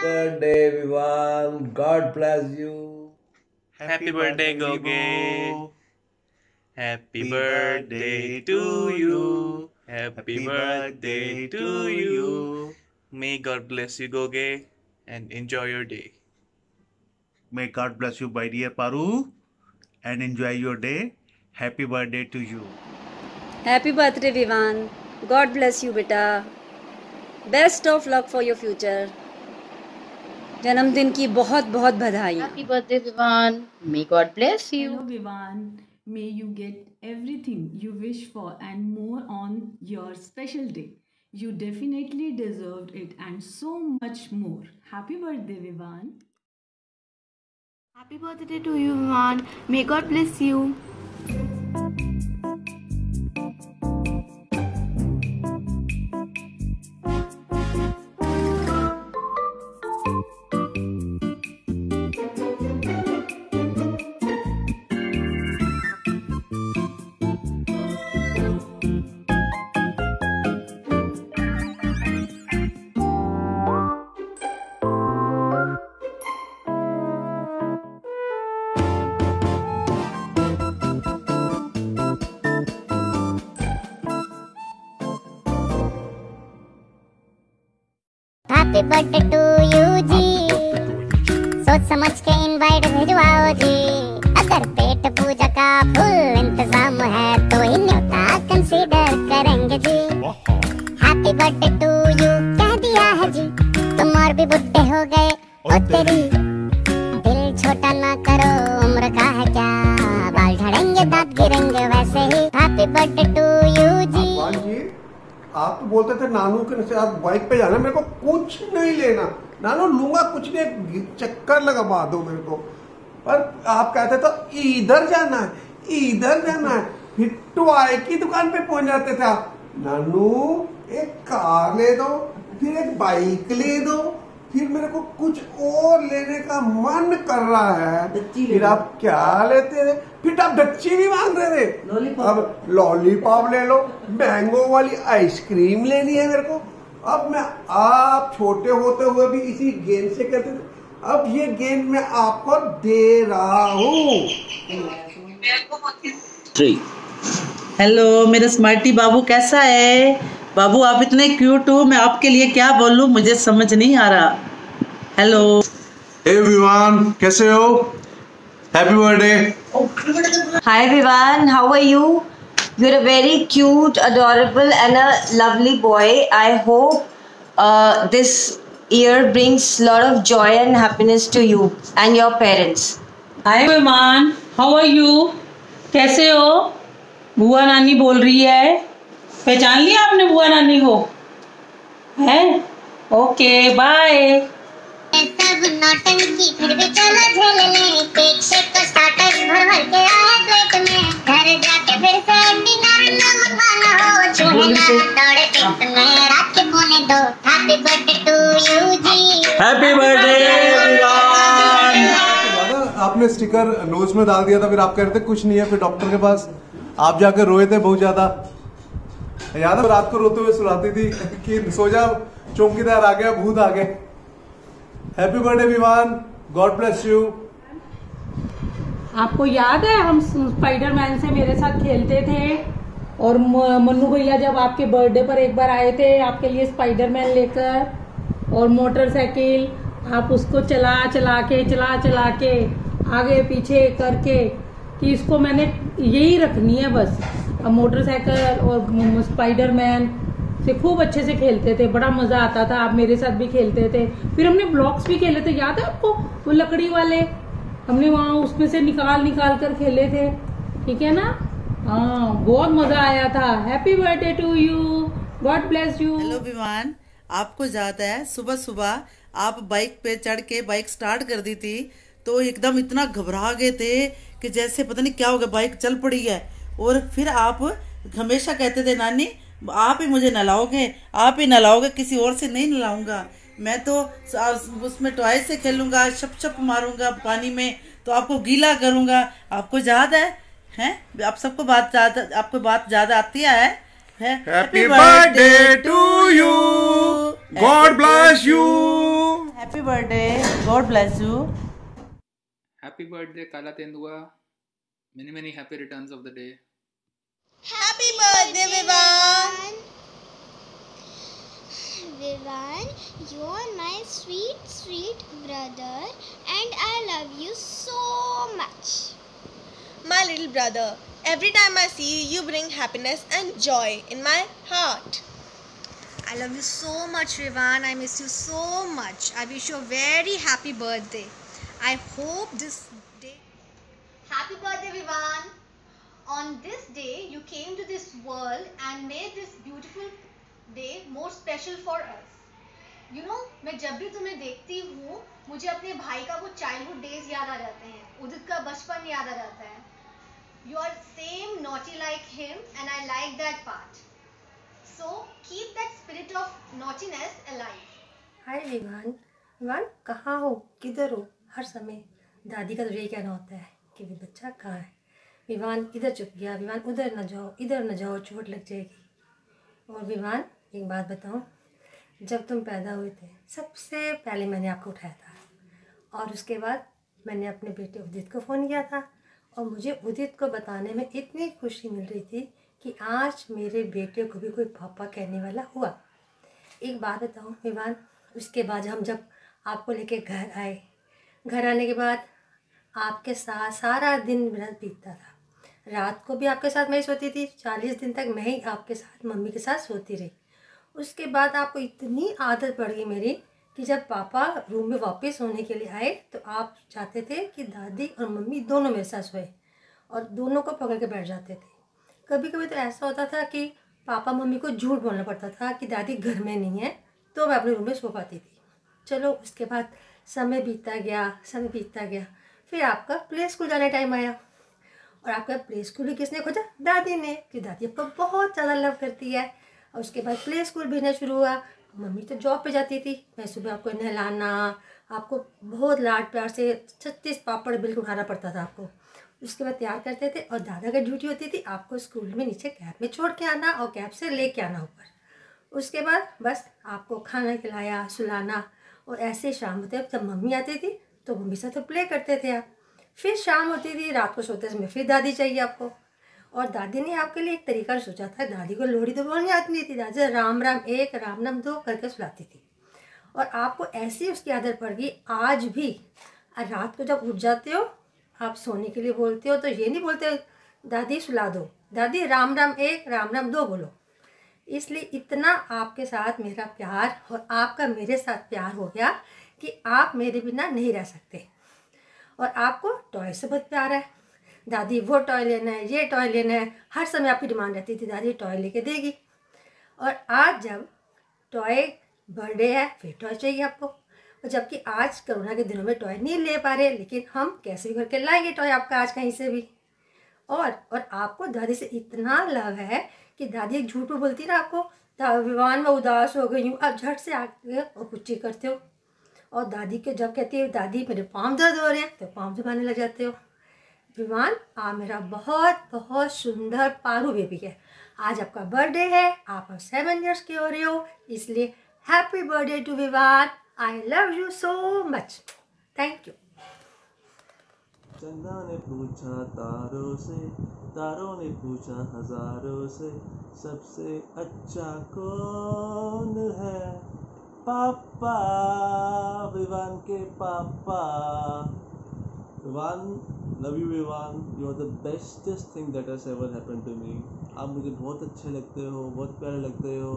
birthday, everyone. God bless you. Happy birthday, Goge. Happy birthday to you. Happy birthday to you. May God bless you, Goge, and enjoy your day. May God bless you, my dear Paru, and enjoy your day. Happy birthday to you. Happy birthday, Vivan. God bless you, beta. Best of luck for your future. जन्मदिन की बहुत बहुत बधाइयाँ. Happy birthday, Vivan. May God bless you. Hello, Vivan. May you get everything you wish for and more on your special day. You definitely deserved it and so much more. Happy birthday, Vivan. Happy birthday to you, Vivan. May God bless you. Happy birthday to you जी, सोच समझ के invite भिजवाओ जी। अगर पेट पूजा का full इंतजाम है तो ही न्योता कंसीडर करेंगे जी। हैप्पी बर्थडे टू यू कह दिया है जी, तुम और भी बुढ़े हो गए ओ तेरी। दिल छोटा ना करो, उम्र का है क्या, बाल झड़ेंगे दांत गिरेंगे वैसे ही। हैप्पी बर्थडे टू यू जी। आप तो बोलते थे नानू के साथ बाइक पे जाना, मेरे को कुछ नहीं लेना, नानू लूंगा कुछ नहीं, चक्कर लगवा दो मेरे को। पर आप कहते तो इधर जाना है, इधर जाना है, फिर टॉय की दुकान पे पहुंच जाते थे आप। नानू एक कार ले दो, फिर एक बाइक ले दो, फिर मेरे को कुछ और लेने का मन कर रहा है, फिर आप क्या लेते थे? फिर आप डच्ची भी मांग रहे थे, अब लॉलीपॉप ले लो, मैंगो वाली आइसक्रीम लेनी है मेरे को। अब मैं, आप छोटे होते हुए भी इसी गेंद से कहते थे, अब ये गेंद मैं आपको दे रहा हूँ। हेलो मेरा स्मार्टी बाबू, कैसा है बाबू? आप इतने क्यूट हो, मैं आपके लिए क्या बोलूं मुझे समझ नहीं आ रहा। हेलो विवान, कैसे हो? Happy birthday. Hi Vivan, how are you? You're a very cute, adorable and a lovely boy. I hope this year brings a lot of joy and happiness to you and your parents. हाय विमान, how are you? कैसे हो? बुआ नानी बोल रही है, पहचान लिया आपने बुआ नानी को? है ओके बाय। सब नौटंकी फिर भी चलो झेल ले, केक शेक का स्टार्टर्स भर भर के आए प्लेट में। घर जाके फिर से डिनर न मंगाना हो, चूहे ना दौड़े पेट में, रात के पौने 2। Happy birthday to you ji. Happy birthday Vivaan. आपने स्टिकर नोज में डाल दिया था, फिर आप कह रहे थे कुछ नहीं है, फिर डॉक्टर के पास आप जाकर रोए थे बहुत ज्यादा, याद है? रात को रोते हुए सुनाती थी कि सो जा, चौकीदार आ गया, भूत आ गए। Happy birthday Vivaan, God bless you. आपको याद है हम स्पाइडरमैन से मेरे साथ खेलते थे, और मन्नू भैया जब आपके बर्थडे पर एक बार आए थे आपके लिए स्पाइडरमैन लेकर, और मोटरसाइकिल आप उसको चला चला के आगे पीछे करके कि इसको मैंने यही रखनी है बस। अब मोटरसाइकिल और स्पाइडरमैन से खूब अच्छे से खेलते थे, बड़ा मजा आता था। आप मेरे साथ भी खेलते थे, फिर हमने ब्लॉक्स भी खेले थे, याद है आपको? वो लकड़ी वाले हमने वहां उसमें से निकाल कर खेले थे, ठीक है ना? हाँ, बहुत मजा आया था। Happy birthday to you, God bless you. Hello Viman, आपको याद है सुबह सुबह आप बाइक पे चढ़ के बाइक स्टार्ट कर दी थी, तो एकदम इतना घबरा गए थे कि जैसे पता नहीं क्या हो गया, बाइक चल पड़ी है। और फिर आप हमेशा कहते थे नानी आप ही मुझे नहलाओगे, आप ही नहलाओगे, किसी और से नहीं नहलाऊंगा, मैं तो उसमें टॉय से खेलूंगा, छप छप मारूंगा पानी में, तो आपको गीला करूंगा। आपको याद है? हैं? आप सबको बात याद, आपको बात ज्यादा आती है? Happy birthday to you, God bless you. Happy birthday, God bless you. Happy birthday, Kala Tendua. Many happy returns of the day. Happy birthday, Vivan! Vivan, you're my sweet brother and I love you so much. My little brother, every time I see you, you bring happiness and joy in my heart. I love you so much, Vivan. I miss you so much. I wish you a very happy birthday. I hope this day... Happy birthday, Vivan. On this day, you came to this world and made this beautiful day more special for us. You know, मैं जब भी तुम्हें देखती हूँ, मुझे अपने भाई का वो childhood days याद आ जाते हैं. उदित का बचपन याद आ जाता है. You are same naughty like him and I like that part. So, keep that spirit of naughtiness alive. हाय विवान। विवान कहाँ हो, किधर हो? हर समय दादी का तो यही कहना होता है कि वे बच्चा कहाँ है। विवान इधर चुप गया, विवान उधर न जाओ, इधर न जाओ, चोट लग जाएगी। और विवान एक बात बताऊँ, जब तुम पैदा हुए थे सबसे पहले मैंने आपको उठाया था और उसके बाद मैंने अपने बेटे उदित को फ़ोन किया था और मुझे उदित को बताने में इतनी खुशी मिल रही थी कि आज मेरे बेटे को भी कोई पापा कहने वाला हुआ। एक बात बताऊँ विवान, उसके बाद हम जब आपको लेके घर आए, घर आने के बाद आपके साथ सारा दिन मेरा बीतता था। रात को भी आपके साथ मैं ही सोती थी, 40 दिन तक मैं ही आपके साथ मम्मी के साथ सोती रही। उसके बाद आपको इतनी आदत पड़ गई मेरी कि जब पापा रूम में वापस सोने के लिए आए तो आप चाहते थे कि दादी और मम्मी दोनों मेरे साथ सोए और दोनों को पकड़ के बैठ जाते थे। कभी कभी तो ऐसा होता था कि पापा मम्मी को झूठ बोलना पड़ता था कि दादी घर में नहीं है, तो मैं अपने रूम में सो पाती थी। चलो उसके बाद समय बीतता गया, फिर आपका प्ले स्कूल जाने टाइम आया और आपका प्ले स्कूल भी किसने खोजा? दादी ने, कि दादी आपको बहुत ज़्यादा लव करती है। और उसके बाद प्ले स्कूल भेजना शुरू हुआ। मम्मी तो जॉब पे जाती थी, मैं सुबह आपको नहलाना, आपको बहुत लाड प्यार से 36 पापड़ बिल उठाना पड़ता था आपको। उसके बाद तैयार करते थे और दादा की ड्यूटी होती थी आपको स्कूल में नीचे कैब में छोड़ के आना और कैब से ले के आना ऊपर। उसके बाद बस आपको खाना खिलाया, सुलाना और ऐसे शाम होते जब मम्मी आती थी तो मम्मी से तो प्ले करते थे आप। फिर शाम होती थी, रात को सोते समय फिर दादी चाहिए आपको। और दादी ने आपके लिए एक तरीका सोचा था, दादी को लोहड़ी तो बोलनी आती नहीं थी, दादी राम राम 1 राम नाम 2 करके सुलाती थी और आपको ऐसी उसकी आदत पड़ गई। आज भी रात को जब उठ जाते हो, आप सोने के लिए बोलते हो तो ये नहीं बोलते दादी सुला दो, दादी राम राम 1 राम नाम 2 बोलो। इसलिए इतना आपके साथ मेरा प्यार और आपका मेरे साथ प्यार हो गया कि आप मेरे बिना नहीं रह सकते। और आपको टॉय से बहुत प्यार है, दादी वो टॉय लेना है, ये टॉय लेना है, हर समय आपकी डिमांड रहती थी दादी टॉय लेके देगी। और आज जब टॉय बर्थडे है फिर टॉय चाहिए आपको। और जबकि आज कोरोना के दिनों में टॉय नहीं ले पा रहे, लेकिन हम कैसे भी करके लाएंगे टॉय आपका आज कहीं से भी। और आपको दादी से इतना लव है कि दादी एक झूठ बोलती ना आपको, विवान में उदास हो गई हूँ, आप झट से आके और पुच्ची करते हो। और दादी के जब कहती है दादी मेरे पाँव दर्द हो रहे हैं तो पाँव दबाने लग जाते हो। विवान आप मेरा बहुत बहुत सुंदर पारू बेबी है। आज आपका बर्थडे है, आप 7 इयर्स के हो रहे हो, इसलिए happy birthday to Vivaan. I love you so much, thank you. Chanda ने पूछा तारों से, तारों ने पूछा हजारों से, सबसे अच्छा कौन है? पापा, विवान के पापा। Vivaan, love you Vivaan, you are the bestest thing that has ever happened to me. आप मुझे बहुत अच्छे लगते हो, बहुत प्यारे लगते हो।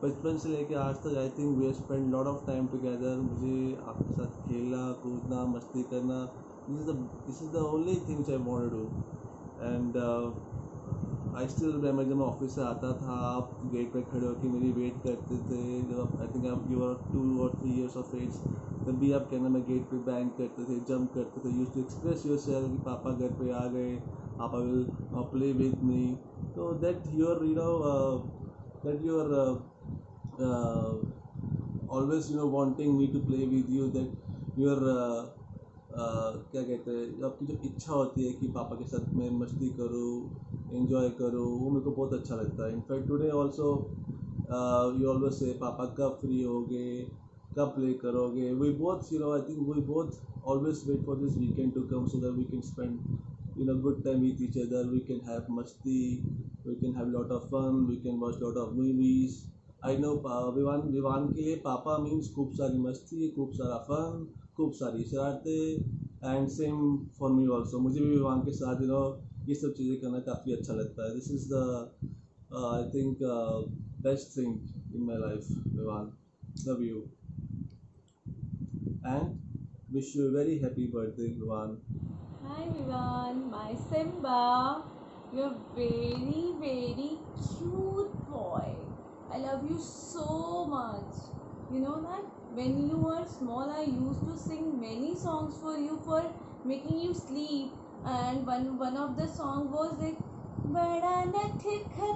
बचपन से लेके आज तक I think we have spend lot of time together. मुझे आपके साथ खेलना, कूदना, मस्ती करना, this is the only thing which I want to do। and I still remember जब मैं ऑफिस से आता था, आप गेट पे खड़े होकर मेरी वेट करते थे। जब आई थिंक आप you are 2 or 3 years of age, तब भी आप कहना मैं गेट पे बैंग करते थे, जंप करते थे, use to express yourself कि पापा घर पे आ गए, पापा विल प्ले विद मी। तो that you're always wanting me to play with you, that you're क्या कहते हैं, आपकी जो इच्छा होती है कि पापा के साथ मैं मस्ती करूँ, एंजॉय करूँ, वो मेरे को बहुत अच्छा लगता है। In fact today also you always say पापा कब फ्री होगे, कब प्ले करोगे. We both, I think we both always wait for this weekend to come so that we can spend, good time with each other. We can have masti, we can have lot of fun, we can watch lot of movies. I know Vivaan के लिए पापा means खूब सारी मस्ती, खूब सारा fun, खूब सारी शरारतें, and same for me also. मुझे भी विवान के साथ ये सब चीज़ें करना काफ़ी अच्छा लगता है. This is the I think best thing in my life. Vivaan, love you and wish you a very happy birthday, Vivaan. Hi Vivan, my Simba. You're very, very cute boy. I love you so much. You know that when you were small, I used to sing many songs for you for making you sleep. And one of the song was like, बड़ा नटखट है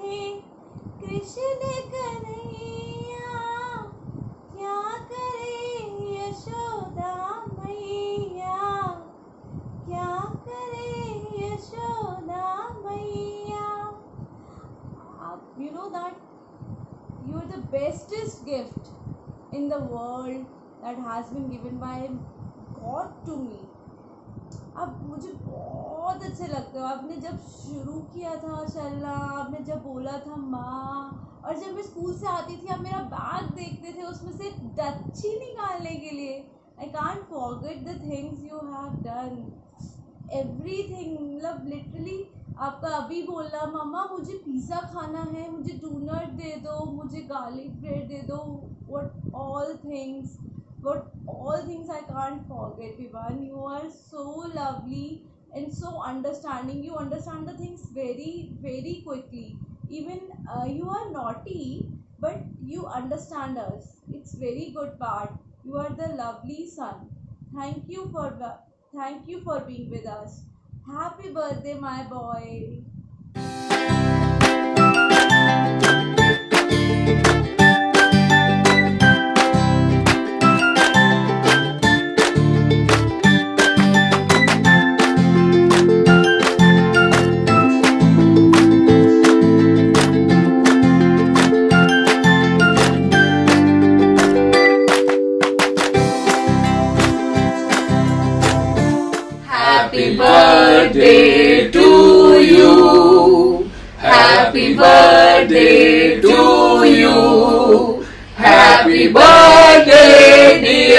रे कृष्ण कन्हैया, क्या करे यशोदा मैया, क्या करे यशोदा मैया. You know that you're the bestest gift in the world that has been given by God to me. आप मुझे बहुत अच्छे लगते हो. आपने जब शुरू किया था चलना, आपने जब बोला था माँ, और जब मैं स्कूल से आती थी आप मेरा बैग देखते थे उसमें से डच्ची निकालने के लिए. I can't forget the things you have done, everything. मतलब लिटरली आपका अभी बोलना मम्मा मुझे पिज़्ज़ा खाना है, मुझे डोनट दे दो, मुझे गार्लिक ब्रेड दे दो, what all things I can't forget. Vivan, you are so lovely and so understanding. You understand the things very, very quickly. Even you are naughty, but you understand us. It's very good part. You are the lovely son. Thank you for being with us. Happy birthday, my boy. Happy birthday to you. Happy birthday to you. Happy birthday, dear